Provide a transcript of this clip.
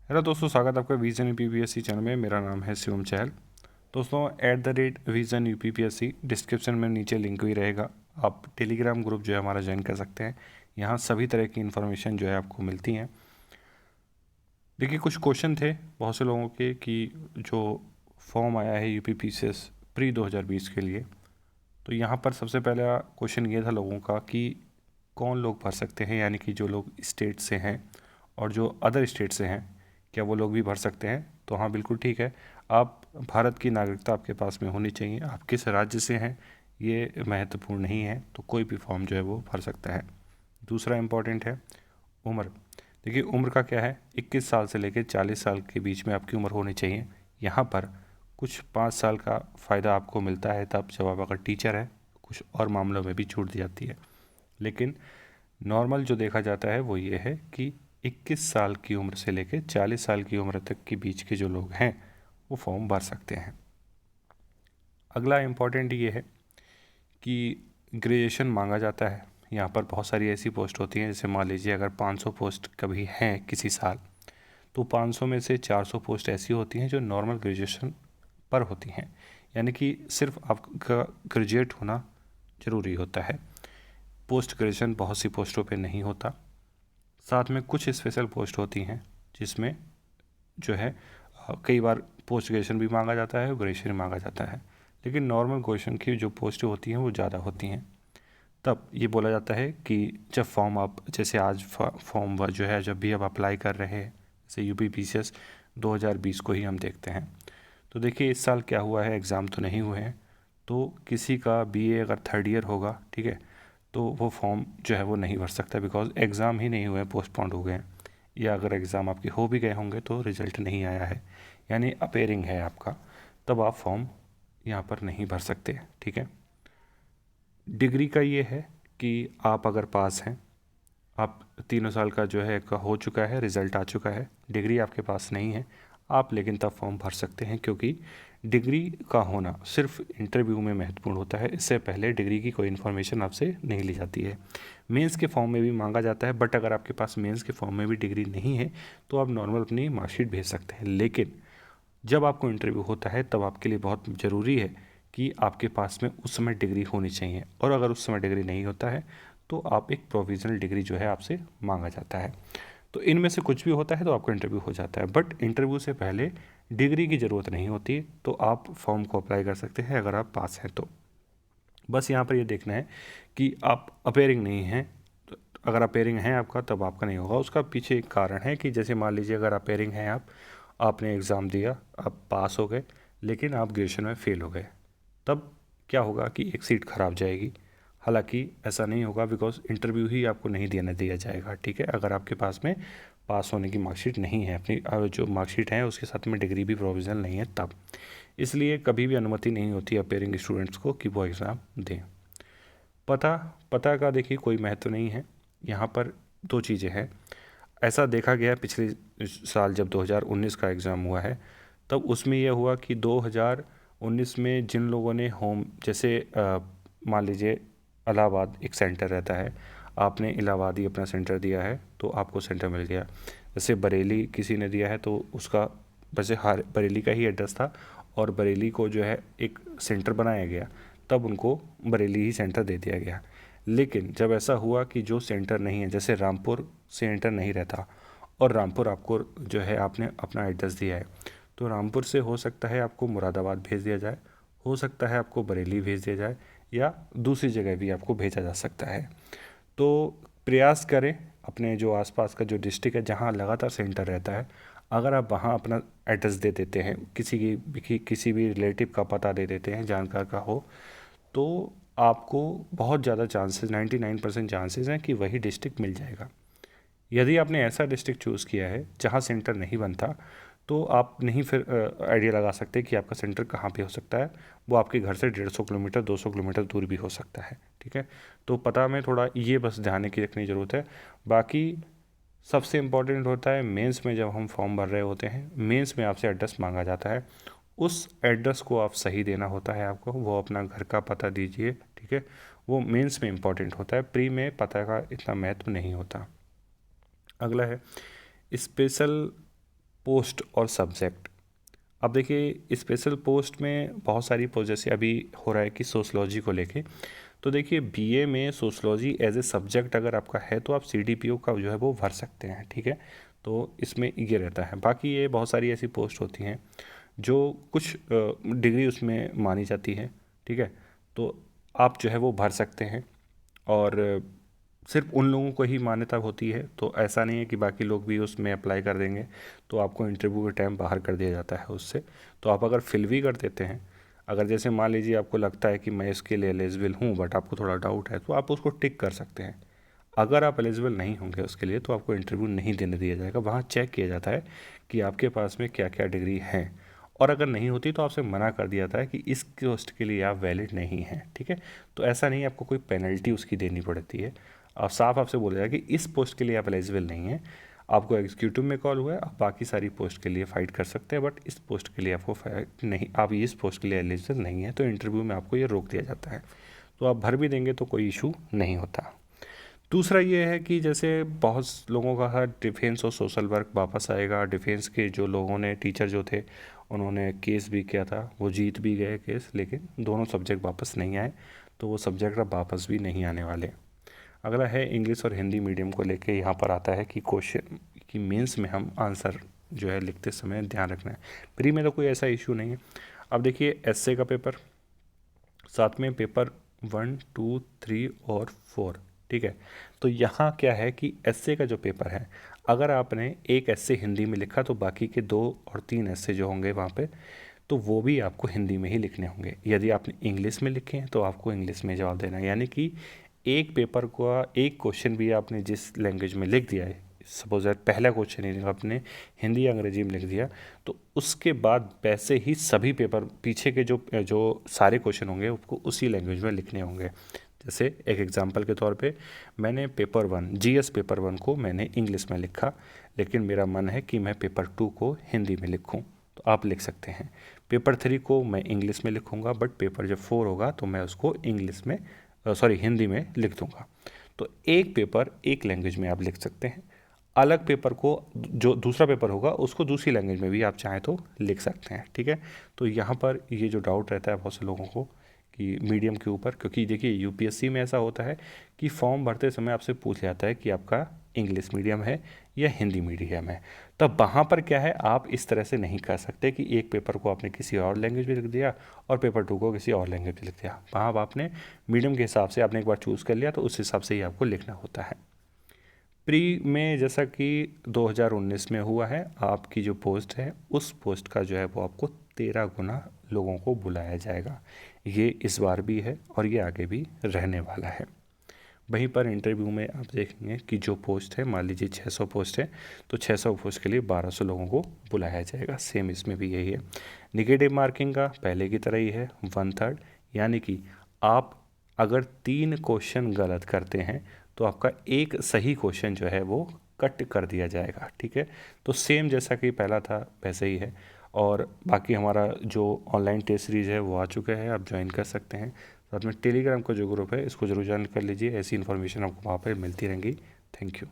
Hello दोस्तों, स्वागत है आपका विजन यूपीपीएससी चैनल में। मेरा नाम है शिवम चहल। दोस्तों, @विजन यूपीपीएससी डिस्क्रिप्शन में नीचे लिंक भी रहेगा। आप टेलीग्राम ग्रुप जो है हमारा ज्वाइन कर सकते हैं। यहाँ सभी तरह की इन्फॉर्मेशन जो है आपको मिलती हैं। देखिए, कुछ क्वेश्चन थे बहुत से लोगों के कि जो फॉर्म आया है यूपीपीसीएस प्री 2020 के लिए, तो यहाँ पर सबसे पहला क्वेश्चन ये था लोगों का कि कौन लोग भर सकते हैं, यानी कि जो लोग स्टेट से हैं और जो अदर स्टेट से हैं, क्या वो लोग भी भर सकते हैं। तो हाँ, बिल्कुल ठीक है। आप भारत की नागरिकता आपके पास में होनी चाहिए। आप किस राज्य से हैं ये महत्वपूर्ण नहीं है, तो कोई भी फॉर्म जो है वो भर सकता है। दूसरा इम्पॉर्टेंट है उम्र। देखिए, उम्र का क्या है, 21 साल से लेकर 40 साल के बीच में आपकी उम्र होनी चाहिए। यहाँ पर कुछ 5 साल का फ़ायदा आपको मिलता है तब जब आप अगर टीचर है, कुछ और मामलों में भी छूट दी जाती है। लेकिन नॉर्मल जो देखा जाता है वो ये है कि 21 साल की उम्र से लेकर 40 साल की उम्र तक के बीच के जो लोग हैं वो फॉर्म भर सकते हैं। अगला इम्पॉर्टेंट ये है कि ग्रेजुएशन मांगा जाता है। यहाँ पर बहुत सारी ऐसी पोस्ट होती हैं, जैसे मान लीजिए अगर 500 पोस्ट कभी हैं किसी साल, तो 500 में से 400 पोस्ट ऐसी होती हैं जो नॉर्मल ग्रेजुएशन पर होती हैं, यानी कि सिर्फ आपका ग्रेजुएट होना ज़रूरी होता है। पोस्ट ग्रेजुएशन बहुत सी पोस्टों पे नहीं होता। साथ में कुछ स्पेशल पोस्ट होती हैं जिसमें जो है कई बार पोस्ट ग्रेजुएशन भी मांगा जाता है और ग्रेजुएशन भी मांगा जाता है, लेकिन नॉर्मल ग्रेजुएशन की जो पोस्ट होती हैं वो ज़्यादा होती हैं। तब ये बोला जाता है कि जब फॉर्म आप, जैसे आज फॉर्म जो है जब भी आप अप्लाई कर रहे हैं, जैसे यूपीपीसीएस 2020 को ही हम देखते हैं, तो देखिए इस साल क्या हुआ है, एग्ज़ाम तो नहीं हुए हैं। तो किसी का बीए अगर थर्ड ईयर होगा, ठीक है, तो वो फॉर्म जो है वो नहीं भर सकता, बिकॉज एग्ज़ाम ही नहीं हुए, पोस्टपोन्ड हो गए हैं। या अगर एग्ज़ाम आपके हो भी गए होंगे तो रिज़ल्ट नहीं आया है, यानी अपेयरिंग है आपका, तब आप फॉर्म यहाँ पर नहीं भर सकते। ठीक है। डिग्री का ये है कि आप अगर पास हैं, आप 3 साल का जो है का हो चुका है, रिज़ल्ट आ चुका है, डिग्री आपके पास नहीं है, आप लेकिन तब फॉर्म भर सकते हैं, क्योंकि डिग्री का होना सिर्फ इंटरव्यू में महत्वपूर्ण होता है। इससे पहले डिग्री की कोई इन्फॉर्मेशन आपसे नहीं ली जाती है। मेंस के फॉर्म में भी मांगा जाता है, बट अगर आपके पास मेंस के फॉर्म में भी डिग्री नहीं है तो आप नॉर्मल अपनी मार्कशीट भेज सकते हैं। लेकिन जब आपको इंटरव्यू होता है तब आपके लिए बहुत ज़रूरी है कि आपके पास में उस समय डिग्री होनी चाहिए, और अगर उस समय डिग्री नहीं होता है तो आप एक प्रोविज़नल डिग्री जो है आपसे मांगा जाता है। तो इनमें से कुछ भी होता है तो आपका इंटरव्यू हो जाता है, बट इंटरव्यू से पहले डिग्री की ज़रूरत नहीं होती, तो आप फॉर्म को अप्लाई कर सकते हैं अगर आप पास हैं तो। बस यहाँ पर ये देखना है कि आप अपेयरिंग नहीं हैं। तो अगर अपेयरिंग है आपका तब आपका नहीं होगा। उसका पीछे एक कारण है कि जैसे मान लीजिए अगर अपेयरिंग हैं आप, आपने एग्ज़ाम दिया, आप पास हो गए, लेकिन आप ग्रेजुएशन में फ़ेल हो गए, तब क्या होगा कि एक सीट खराब जाएगी। हालांकि ऐसा नहीं होगा, बिकॉज इंटरव्यू ही आपको नहीं देने दिया जाएगा। ठीक है, अगर आपके पास में पास होने की मार्कशीट नहीं है, अपनी जो मार्कशीट है उसके साथ में डिग्री भी प्रोविज़नल नहीं है तब, इसलिए कभी भी अनुमति नहीं होती अपेयरिंग स्टूडेंट्स को कि वो एग्ज़ाम दें। पता पता का देखिए कोई महत्व नहीं है। यहाँ पर दो चीज़ें हैं। ऐसा देखा गया पिछले साल जब 2019 का एग्ज़ाम हुआ है, तब उसमें यह हुआ कि 2019 में जिन लोगों ने होम, जैसे मान लीजिए इलाहाबाद एक सेंटर रहता है, आपने इलाहाबाद ही अपना सेंटर दिया है तो आपको सेंटर मिल गया। जैसे बरेली किसी ने दिया है तो उसका वैसे हर बरेली का ही एड्रेस था, और बरेली को जो है एक सेंटर बनाया गया, तब उनको बरेली ही सेंटर दे दिया गया। लेकिन जब ऐसा हुआ कि जो सेंटर नहीं है, जैसे रामपुर सेंटर नहीं रहता और रामपुर आपको जो है आपने अपना एड्रेस दिया है, तो रामपुर से हो सकता है आपको मुरादाबाद भेज दिया जाए, हो सकता है आपको बरेली भेज दिया जाए, या दूसरी जगह भी आपको भेजा जा सकता है। तो प्रयास करें अपने जो आसपास का जो डिस्ट्रिक्ट है जहाँ लगातार सेंटर रहता है, अगर आप वहाँ अपना एड्रेस दे देते हैं, किसी भी रिलेटिव का पता दे देते हैं, जानकार का हो, तो आपको बहुत ज़्यादा चांसेस, 99% चांसेस हैं कि वही डिस्ट्रिक्ट मिल जाएगा। यदि आपने ऐसा डिस्ट्रिक्ट चूज़ किया है जहाँ सेंटर नहीं बनता, तो आप नहीं फिर आइडिया लगा सकते कि आपका सेंटर कहाँ पे हो सकता है। वो आपके घर से 150 किलोमीटर 200 किलोमीटर दूर भी हो सकता है। ठीक है, तो पता में थोड़ा ये बस ध्यान की रखने की ज़रूरत है। बाकी सबसे इम्पॉर्टेंट होता है मेंस में, जब हम फॉर्म भर रहे होते हैं, मेंस में आपसे एड्रेस मांगा जाता है, उस एड्रेस को आप सही देना होता है आपको, वो अपना घर का पता दीजिए। ठीक है, वो मेंस में इम्पॉर्टेंट होता है, प्री में पता का इतना महत्व नहीं होता। अगला है स्पेशल पोस्ट और सब्जेक्ट। अब देखिए स्पेशल पोस्ट में बहुत सारी पोस्ट, जैसे अभी हो रहा है कि सोशलॉजी को लेके, तो देखिए बीए में सोशलॉजी एज ए सब्जेक्ट अगर आपका है तो आप सीडीपीओ का जो है वो भर सकते हैं, ठीक है। तो इसमें ये रहता है। बाकी ये बहुत सारी ऐसी पोस्ट होती हैं जो कुछ डिग्री उसमें मानी जाती है, ठीक है। तो आप जो है वो भर सकते हैं, और सिर्फ उन लोगों को ही मान्यता होती है, तो ऐसा नहीं है कि बाकी लोग भी उसमें अप्लाई कर देंगे तो आपको इंटरव्यू के टाइम बाहर कर दिया जाता है उससे। तो आप अगर फिल भी कर देते हैं, अगर जैसे मान लीजिए आपको लगता है कि मैं इसके लिए एलिजिबल हूँ बट आपको थोड़ा डाउट है, तो आप उसको टिक कर सकते हैं। अगर आप एलिजिबल नहीं होंगे उसके लिए तो आपको इंटरव्यू नहीं देने दिया जाएगा। वहाँ चेक किया जाता है कि आपके पास में क्या क्या डिग्री है, और अगर नहीं होती तो आपसे मना कर दिया जाता है कि इस पोस्ट के लिए आप वैलिड नहीं हैं, ठीक है। तो ऐसा नहीं, आपको कोई पेनल्टी उसकी देनी पड़ती है। आप साफ आपसे बोला जाएगा कि इस पोस्ट के लिए आप एलिजिबल नहीं हैं, आपको एग्जीक्यूटिव में कॉल हुआ है, आप बाकी सारी पोस्ट के लिए फ़ाइट कर सकते हैं, बट इस पोस्ट के लिए आपको फाइट नहीं, आप इस पोस्ट के लिए एलिजिबल नहीं है, तो इंटरव्यू में आपको ये रोक दिया जाता है। तो आप भर भी देंगे तो कोई इशू नहीं होता। दूसरा ये है कि जैसे बहुत लोगों का है डिफेंस और सोशल वर्क वापस आएगा। डिफेंस के जो लोगों ने, टीचर जो थे, उन्होंने केस भी किया था, वो जीत भी गए केस, लेकिन दोनों सब्जेक्ट वापस नहीं आए, तो वो सब्जेक्ट अब वापस भी नहीं आने वाले। अगला है इंग्लिश और हिंदी मीडियम को लेके, यहाँ पर आता है कि क्वेश्चन कि मेंस में हम आंसर जो है लिखते समय ध्यान रखना है। प्री में तो कोई ऐसा इशू नहीं है। अब देखिए एसए का पेपर, साथ में पेपर 1, 2, 3 और 4, ठीक है। तो यहाँ क्या है कि एसए का जो पेपर है, अगर आपने एक एसए हिंदी में लिखा तो बाकी के 2 और 3 एसए जो होंगे वहाँ पे, तो वो भी आपको हिंदी में ही लिखने होंगे। यदि आपने इंग्लिश में लिखे हैं तो आपको इंग्लिश में जवाब देना है। यानी कि एक पेपर का एक क्वेश्चन भी आपने जिस लैंग्वेज में लिख दिया है, सपोज दैट पहला क्वेश्चन ही आपने हिंदी या अंग्रेजी में लिख दिया, तो उसके बाद वैसे ही सभी पेपर पीछे के जो जो सारे क्वेश्चन होंगे उसको उसी लैंग्वेज में लिखने होंगे। जैसे एक एग्जांपल के तौर पे मैंने पेपर 1 जीएस पेपर 1 को मैंने इंग्लिश में लिखा, लेकिन मेरा मन है कि मैं पेपर 2 को हिंदी में लिखूं, तो आप लिख सकते हैं। पेपर 3 को मैं इंग्लिश में लिखूंगा, बट पेपर जब 4 होगा तो मैं उसको इंग्लिश में हिंदी में लिख दूंगा। तो एक पेपर एक लैंग्वेज में आप लिख सकते हैं, अलग पेपर को जो दूसरा पेपर होगा उसको दूसरी लैंग्वेज में भी आप चाहें तो लिख सकते हैं, ठीक है। तो यहाँ पर ये जो डाउट रहता है बहुत से लोगों को कि मीडियम के ऊपर, क्योंकि देखिए यूपीएससी में ऐसा होता है कि फॉर्म भरते समय आपसे पूछ जाता है कि आपका इंग्लिश मीडियम है या हिंदी मीडियम है। तब वहाँ पर क्या है, आप इस तरह से नहीं कर सकते कि एक पेपर को आपने किसी और लैंग्वेज में लिख दिया और पेपर 2 को किसी और लैंग्वेज में लिख दिया। वहाँ आपने मीडियम के हिसाब से आपने एक बार चूज़ कर लिया तो उस हिसाब से ही आपको लिखना होता है। प्री में जैसा कि 2019 में हुआ है, आपकी जो पोस्ट है उस पोस्ट का जो है वो आपको 13 गुना लोगों को बुलाया जाएगा। ये इस बार भी है और ये आगे भी रहने वाला है। वहीं पर इंटरव्यू में आप देखेंगे कि जो पोस्ट है, मान लीजिए 600 पोस्ट है, तो 600 पोस्ट के लिए 1200 लोगों को बुलाया जाएगा। सेम इसमें भी यही है। निगेटिव मार्किंग का पहले की तरह ही है 1/3, यानी कि आप अगर 3 क्वेश्चन गलत करते हैं तो आपका एक सही क्वेश्चन जो है वो कट कर दिया जाएगा, ठीक है। तो सेम जैसा कि पहला था वैसे ही है। और बाकी हमारा जो ऑनलाइन टेस्ट सीरीज़ है वो आ चुका है, आप ज्वाइन कर सकते हैं। साथ में टेलीग्राम का जो ग्रुप है इसको जरूर ज्वाइन कर लीजिए, ऐसी इन्फॉर्मेशन आपको वहाँ पर मिलती रहेंगी। Thank you.